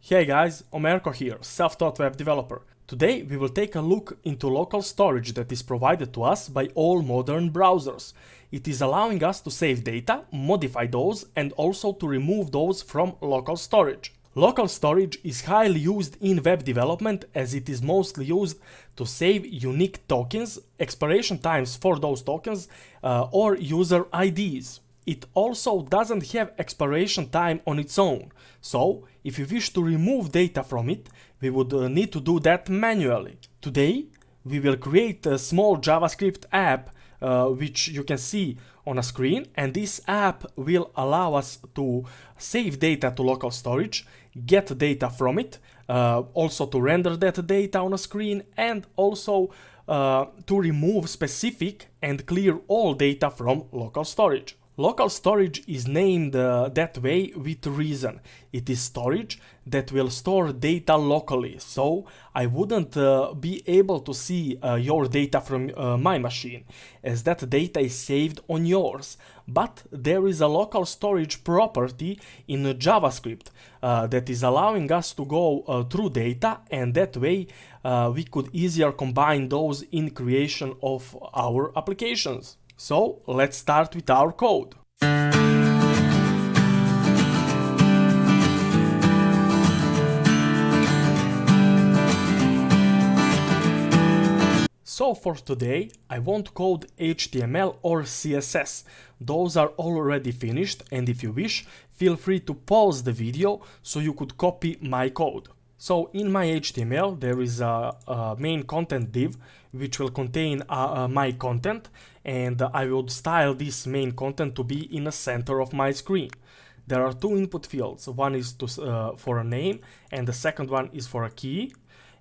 Hey guys, Omerko here, self-taught web developer. Today we will take a look into local storage that is provided to us by all modern browsers. It is allowing us to save data, modify those, and also to remove those from local storage. Local storage is highly used in web development as it is mostly used to save unique tokens, expiration times for those tokens, or user IDs. It also doesn't have expiration time on its own, so if you wish to remove data from it, we would need to do that manually. Today, we will create a small JavaScript app which you can see on a screen, and this app will allow us to save data to local storage, get data from it, also to render that data on a screen, and also to remove specific and clear all data from local storage. Local storage is named that way with reason. It is storage that will store data locally, so I wouldn't be able to see your data from my machine, as that data is saved on yours. But there is a local storage property in JavaScript that is allowing us to go through data, and that way we could easier combine those in creation of our applications. So let's start with our code. So for today, I won't code HTML or CSS. Those are already finished, and if you wish, feel free to pause the video so you could copy my code. So in my HTML there is a main content div which will contain my content, and I would style this main content to be in the center of my screen. There are two input fields, one is for a name and the second one is for a key,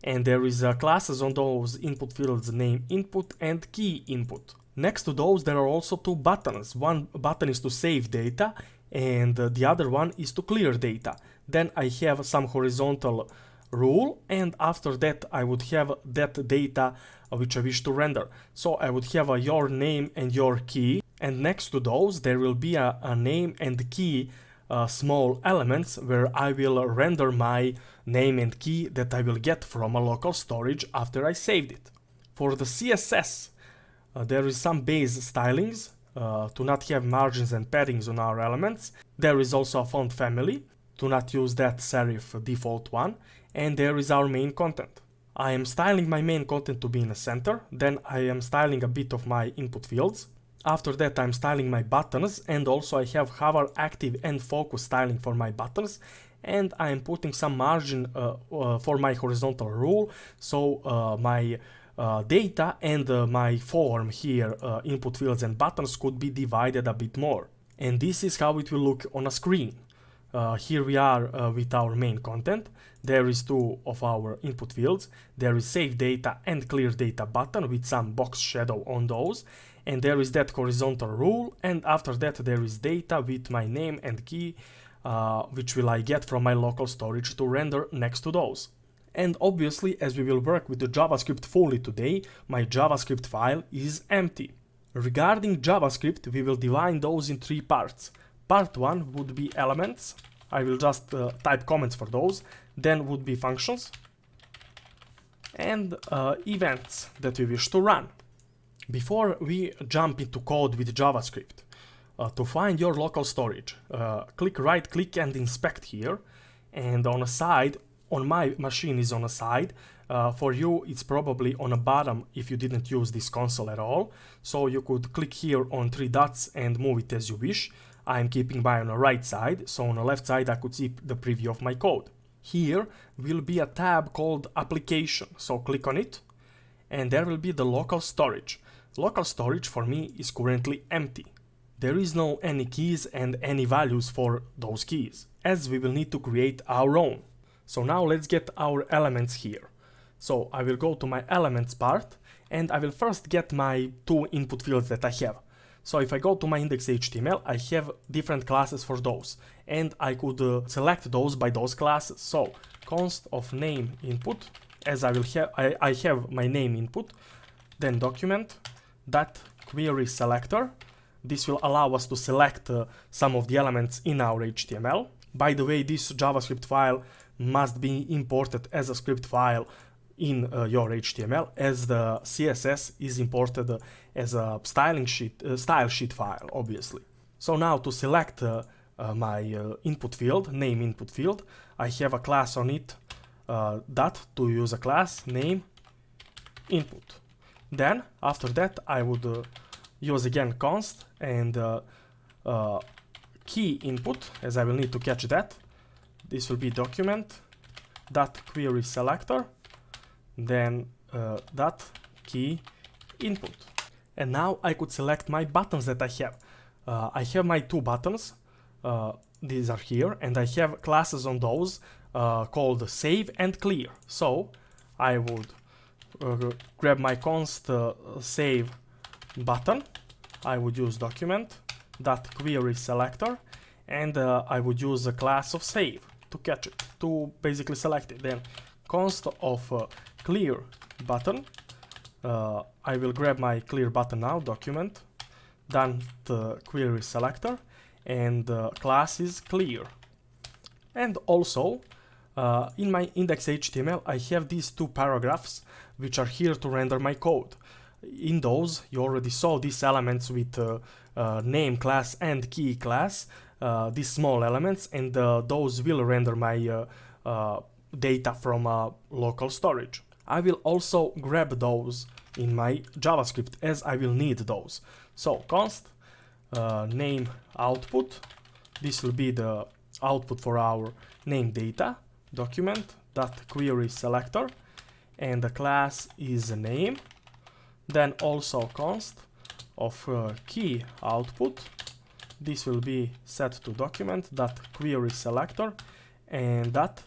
and there is classes on those input fields, name input and key input. Next to those there are also two buttons. One button is to save data and the other one is to clear data. Then I have some horizontal rule, and after that I would have that data which I wish to render. So I would have your name and your key, and next to those there will be a name and key small elements where I will render my name and key that I will get from a local storage after I saved it. For the CSS, there is some base stylings to not have margins and paddings on our elements. There is also a font family, to not use that serif default one, and there is our main content. I am styling my main content to be in the center, then I am styling a bit of my input fields. After that I'm styling my buttons, and also I have hover, active and focus styling for my buttons, and I am putting some margin for my horizontal rule, so my data and my form here, input fields and buttons, could be divided a bit more. And this is how it will look on a screen. Here we are with our main content. There is two of our input fields. There is save data and clear data button with some box shadow on those, and there is that horizontal rule, and after that there is data with my name and key, which will I get from my local storage to render next to those. And obviously, as we will work with the JavaScript fully today, my JavaScript file is empty. Regarding JavaScript, we will divide those in three parts. Part 1 would be elements. I will just type comments for those. Then would be functions and events that we wish to run. Before we jump into code with JavaScript, to find your local storage, click right click and inspect here, and on a side, on my machine is on a side, for you it's probably on a bottom if you didn't use this console at all, so you could click here on three dots and move it as you wish. I am keeping mine on the right side, so on the left side I could see the preview of my code. Here will be a tab called application, so click on it, and there will be the local storage. Local storage for me is currently empty. There is no any keys and any values for those keys, as we will need to create our own. So now let's get our elements here. So I will go to my elements part, and I will first get my two input fields that I have. So if I go to my index.html, I have different classes for those, and I could select those by those classes. So const of name input, as I will have I have my name input, then document that query selector. This will allow us to select some of the elements in our HTML. By the way, this JavaScript file must be imported as a script file in your HTML, as the CSS is imported as a style sheet file, obviously. So now to select my input field, name input field, I have a class on it, that to use a class name input. Then after that I would use again const and key input, as I will need to catch that. This will be document dot query selector, then dot key input. And now I could select my buttons that I have. I have my two buttons, these are here, and I have classes on those called save and clear. So I would grab my const save button, I would use document dot query selector, and I would use a class of save to catch it, to basically select it. Then const of clear button, I will grab my clear button now, document dot query selector, and class is clear. And also in my index.html I have these two paragraphs which are here to render my code. In those you already saw these elements with name class and key class, these small elements, and those will render my data from local storage. I will also grab those in my JavaScript as I will need those. So const name output, this will be the output for our name data, document dot query selector, and the class is name. Then also const of key output, this will be set to document dot query selector and dot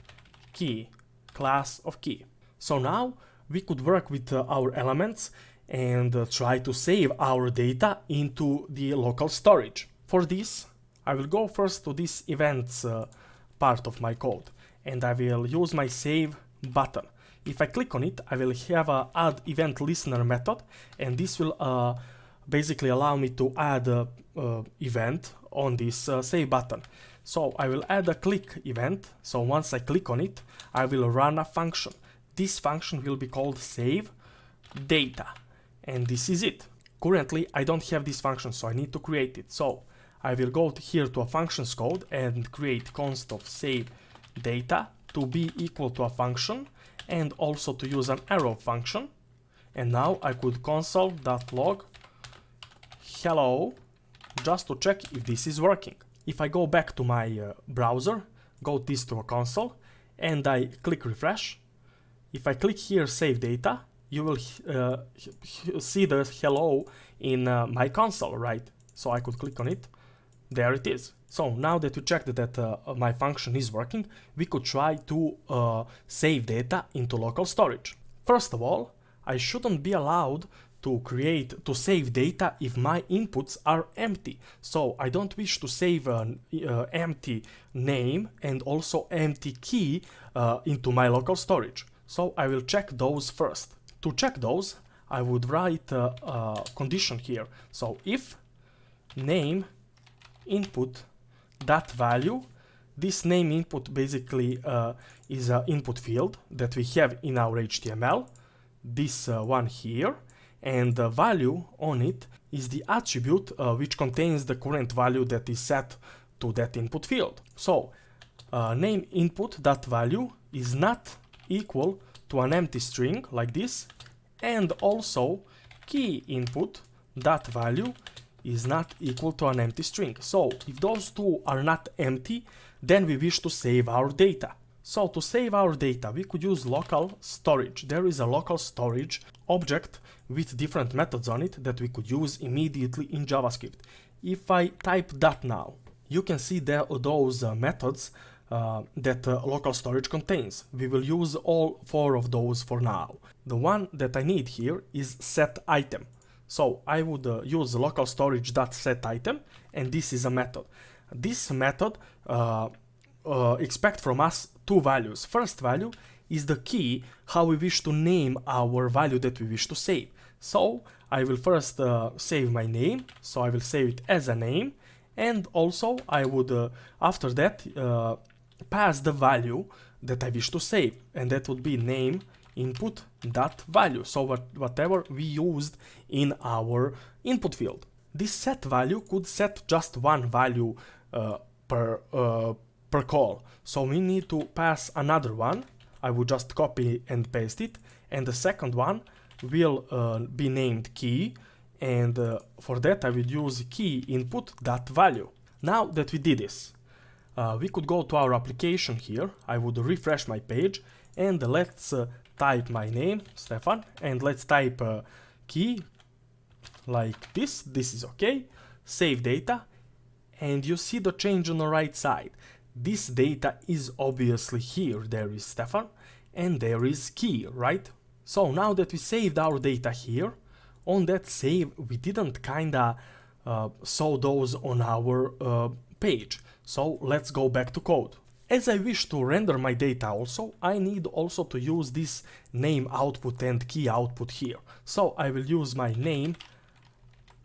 key, class of key. So now we could work with our elements and try to save our data into the local storage. For this I will go first to this events part of my code, and I will use my save button. If I click on it, I will have a add event listener method, and this will basically allow me to add a event on this save button. So I will add a click event. So once I click on it, I will run a function. This function will be called save data, and this is it. Currently I don't have this function, so I need to create it. So I will go here to a functions code and create const of save data to be equal to a function, and also to use an arrow function. And now I could console.log hello, just to check if this is working. If I go back to my browser, go this to a console, and I click refresh, if I click here save data, you will see the hello in my console, right? So I could click on it, there it is. So now that we checked that my function is working, we could try to save data into local storage. First of all, I shouldn't be allowed to save data if my inputs are empty. So I don't wish to save an empty name and also empty key into my local storage. So I will check those first. To check those, I would write a condition here. So if name input that value, this name input basically is an input field that we have in our HTML, this one here, and the value on it is the attribute which contains the current value that is set to that input field. So name input that value is not equal to an empty string like this, and also key input that value is not equal to an empty string. So if those two are not empty, then we wish to save our data. So to save our data, we could use local storage. There is a local storage object with different methods on it that we could use immediately in JavaScript. If I type that now, you can see there those methods that local storage contains. We will use all 4 of those for now. The one that I need here is set item. So I would use local storage.setItem, and this is a method. This method expects from us 2 values. First value is the key, how we wish to name our value that we wish to save. So I will first save my name, so I will save it as a name, and also I would after that pass the value that I wish to save, and that would be name input dot value. So whatever we used in our input field. This set value could set just one value per call. So we need to pass another one. I would just copy and paste it, and the second one will be named key, and for that I would use key input dot value. Now that we did this, we could go to our application here. I would refresh my page, and let's type my name, Stefan, and let's type key like this. This is okay. Save data, and you see the change on the right side. This data is obviously here. There is Stefan and there is key, right? So now that we saved our data here, on that save we didn't kinda saw those on our page. So let's go back to code. As I wish to render my data also, I need also to use this name output and key output here. So I will use my name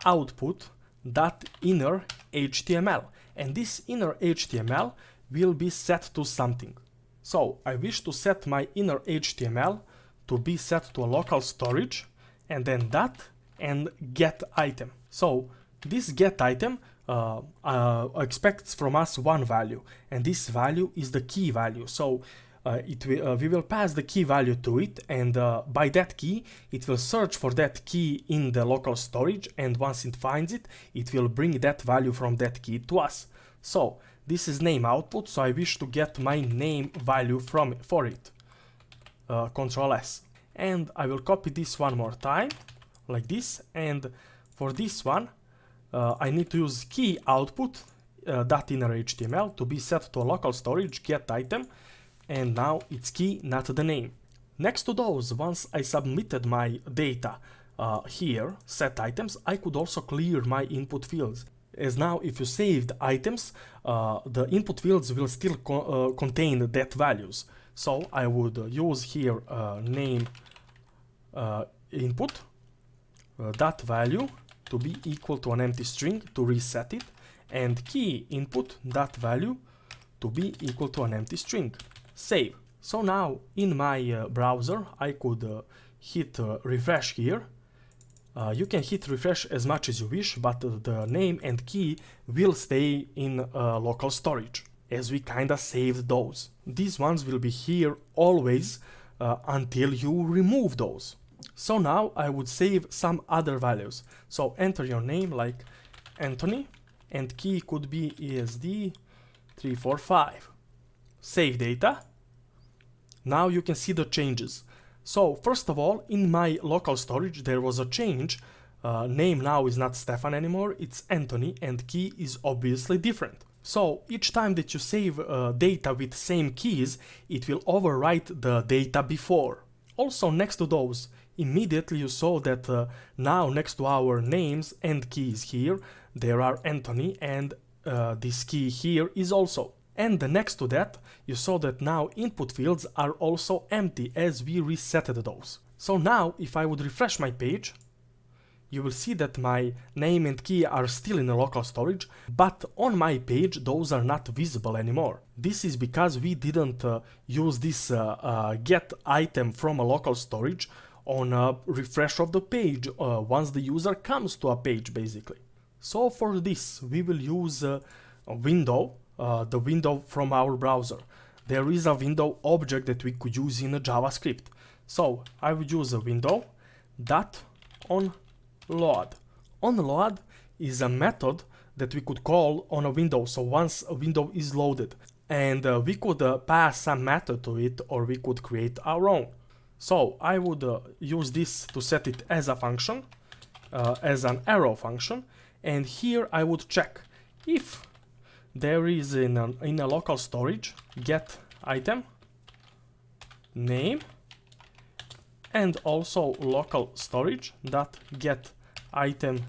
output dot inner HTML, and this inner HTML will be set to something. So I wish to set my inner HTML to be set to a local storage, and then that and get item. So this get item expects from us one value, and this value is the key value. So we will pass the key value to it, and by that key it will search for that key in the local storage, and once it finds it, it will bring that value from that key to us. So this is name output, so I wish to get my name value for it. Control S, and I will copy this one more time like this, and for this one I need to use key output dot inner HTML to be set to a local storage get item, and now it's key, not the name. Next to those, once I submitted my data here, set items, I could also clear my input fields. As now if you saved items, the input fields will still contain that values. So I would use here name input dot value to be equal to an empty string to reset it, and key input dot value to be equal to an empty string. Save. So now in my browser I could hit refresh here. You can hit refresh as much as you wish, but the name and key will stay in local storage, as we kinda saved those. These ones will be here always until you remove those. So now I would save some other values. So enter your name like Anthony, and key could be ESD345. Save data. Now you can see the changes. So first of all, in my local storage there was a change. Name now is not Stefan anymore, it's Anthony, and key is obviously different. So each time that you save data with same keys, it will overwrite the data before. Also next to those, immediately you saw that now next to our names and keys here, there are Anthony, and this key here is also. And next to that, you saw that now input fields are also empty as we resetted those. So now if I would refresh my page, you will see that my name and key are still in the local storage, but on my page those are not visible anymore. This is because we didn't use this get item from a local storage on a refresh of the page once the user comes to a page basically. So for this we will use a window, the window from our browser. There is a window object that we could use in a JavaScript. So I would use a window dot onLoad. OnLoad is a method that we could call on a window, so once a window is loaded, and we could pass some method to it, or we could create our own. So I would use this to set it as a function, as an arrow function, and here I would check if there is in a local storage get item name, and also local storage dot get item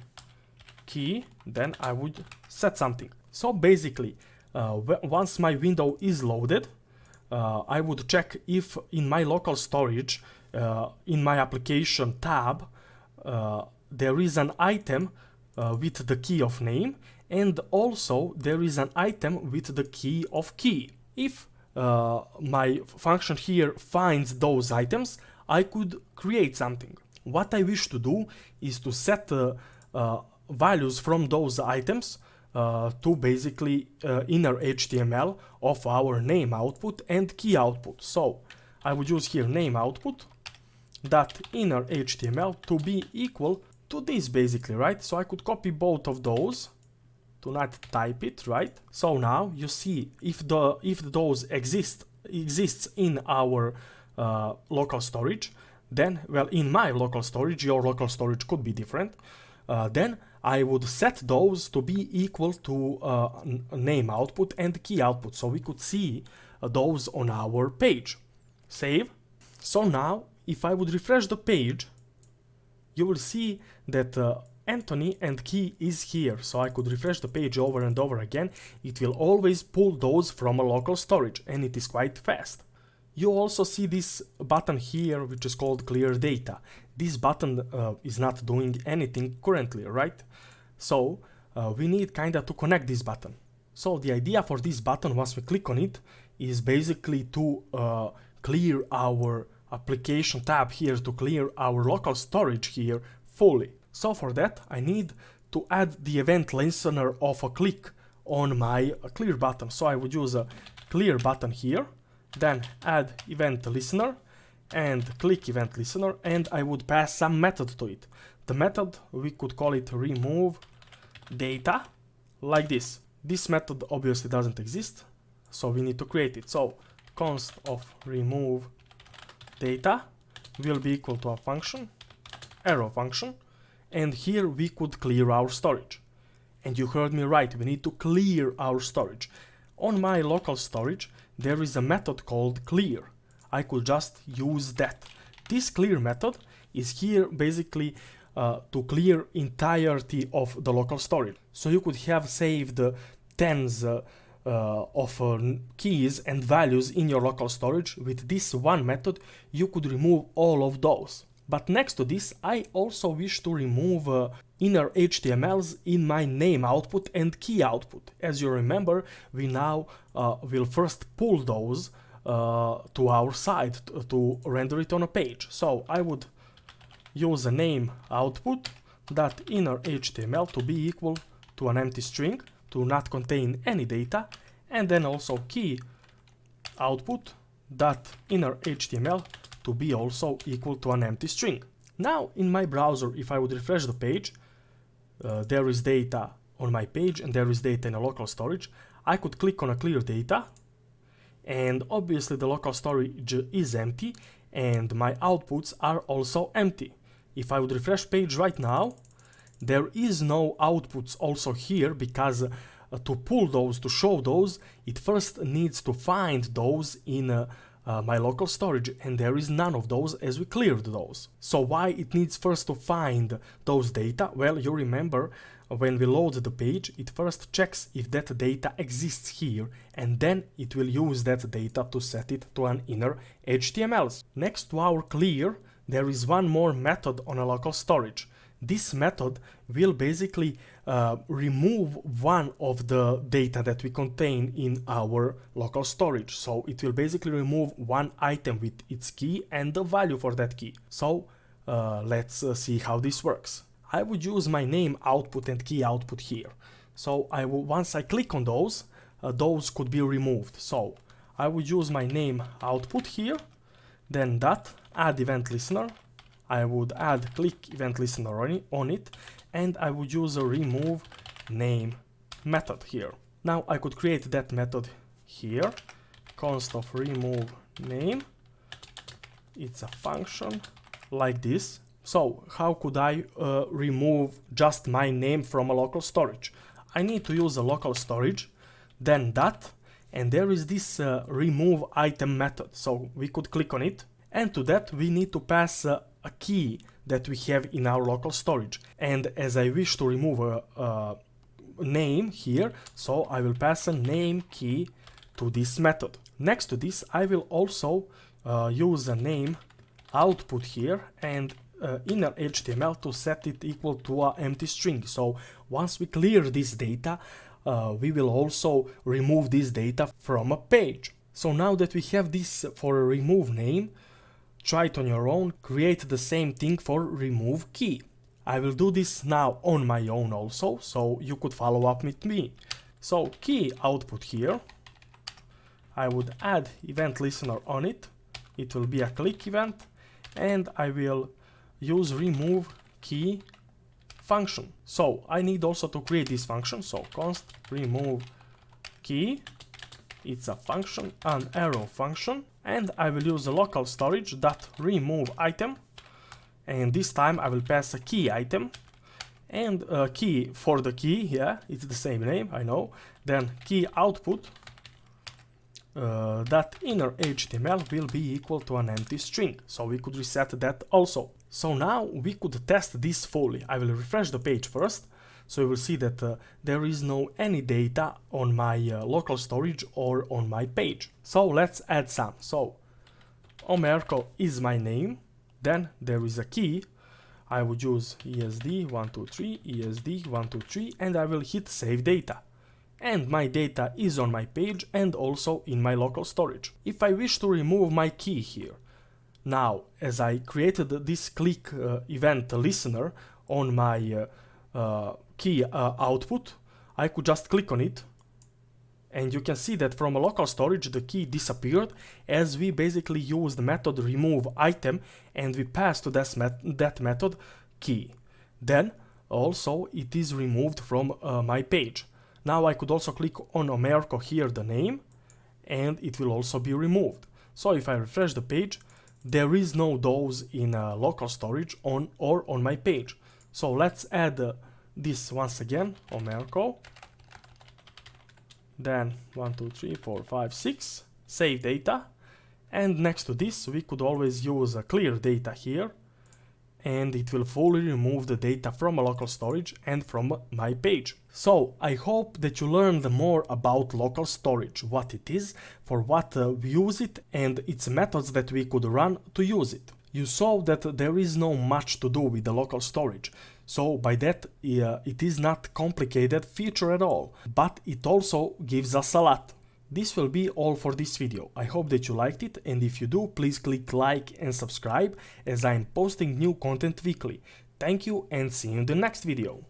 key, then I would set something. So basically once my window is loaded, I would check if in my local storage in my application tab there is an item with the key of name, and also there is an item with the key of key. If my function here finds those items, I could create something. What I wish to do is to set values from those items to basically inner HTML of our name output and key output. So I would use here name output dot inner HTML to be equal to this basically, right? So I could copy both of those to not type it, right? So now you see if those exists in our local storage, then, well, in my local storage, your local storage could be different, then I would set those to be equal to name output and key output, so we could see those on our page. Save. So now, if I would refresh the page, you will see that Anthony and key is here, so I could refresh the page over and over again. It will always pull those from a local storage, and it is quite fast. You also see this button here, which is called clear data. This button is not doing anything currently, right? So we need kinda to connect this button. So the idea for this button, once we click on it, is basically to clear our application tab here, to clear our local storage here fully. So for that, I need to add the event listener of a click on my clear button. So I would use a clear button here, then add event listener and click event listener, and I would pass some method to it. The method, we could call it remove data, like this. This method obviously doesn't exist, so we need to create it. So const of remove data will be equal to a function, arrow function, and here we could clear our storage. And you heard me right, we need to clear our storage. On my local storage, there is a method called clear. I could just use that. This clear method is here basically to clear entirety of the local storage. So you could have saved tens of keys and values in your local storage. With this one method, you could remove all of those. But next to this, I also wish to remove inner HTMLs in my name output and key output. As you remember, we now will first pull those to our side to render it on a page. So I would use a name output that inner HTML to be equal to an empty string to not contain any data, and then also key output that inner HTML to be also equal to an empty string. Now in my browser, if I would refresh the page, there is data on my page and there is data in a local storage. I could click on a clear data, and obviously the local storage is empty and my outputs are also empty. If I would refresh page right now, there is no outputs also here, because to pull those, to show those, it first needs to find those in my local storage, and there is none of those as we cleared those. So why it needs first to find those data? Well, you remember when we load the page, it first checks if that data exists here, and then it will use that data to set it to an inner HTML. Next to our clear, there is one more method on a local storage. This method will basically remove one of the data that we contain in our local storage. So it will basically remove one item with its key and the value for that key. So let's see how this works. I would use my name output and key output here. So once I click on those could be removed. So I would use my name output here, then that add event listener. I would add click event listener on it, and I would use a remove name method here. Now I could create that method here, const of remove name. It's a function like this. So how could I remove just my name from a local storage? I need to use a local storage, then that, and there is this remove item method. So we could click on it, and to that we need to pass a key that we have in our local storage. And as I wish to remove a name here, so I will pass a name key to this method. Next to this, I will also use a name output here and inner HTML to set it equal to an empty string. So once we clear this data, we will also remove this data from a page. So now that we have this for a remove name, try it on your own, create the same thing for remove key. I will do this now on my own also, so you could follow up with me. So key output here, I would add event listener on it. It will be a click event, and I will use remove key function. So I need also to create this function, so const remove key. It's a function, an arrow function, and I will use a local storage that remove item, and this time I will pass a key item and a key for the key. Yeah, it's the same name, I know. Then key output, that inner HTML will be equal to an empty string, so we could reset that also. So now we could test this fully. I will refresh the page first, so you will see that there is no any data on my local storage or on my page. So let's add some. So Omerko is my name, then there is a key. I would use ESD123, ESD123, and I will hit save data. And my data is on my page and also in my local storage. If I wish to remove my key here, now as I created this click event listener on my key output, I could just click on it, and you can see that from a local storage the key disappeared, as we basically used the method remove item and we passed to that method key. Then also it is removed from my page. Now I could also click on Omerko here, the name, and it will also be removed. So if I refresh the page, there is no those in local storage on or on my page. So let's add this once again, Omerko. Then 1, 2, 3, 4, 5, 6, save data. And next to this we could always use a clear data here, and it will fully remove the data from a local storage and from my page. So I hope that you learned more about local storage, what it is, for what we use it, and its methods that we could run to use it. You saw that there is no much to do with the local storage, so by that it is not complicated feature at all, but it also gives us a lot. This will be all for this video. I hope that you liked it, and if you do, please click like and subscribe, as I am posting new content weekly. Thank you and see you in the next video.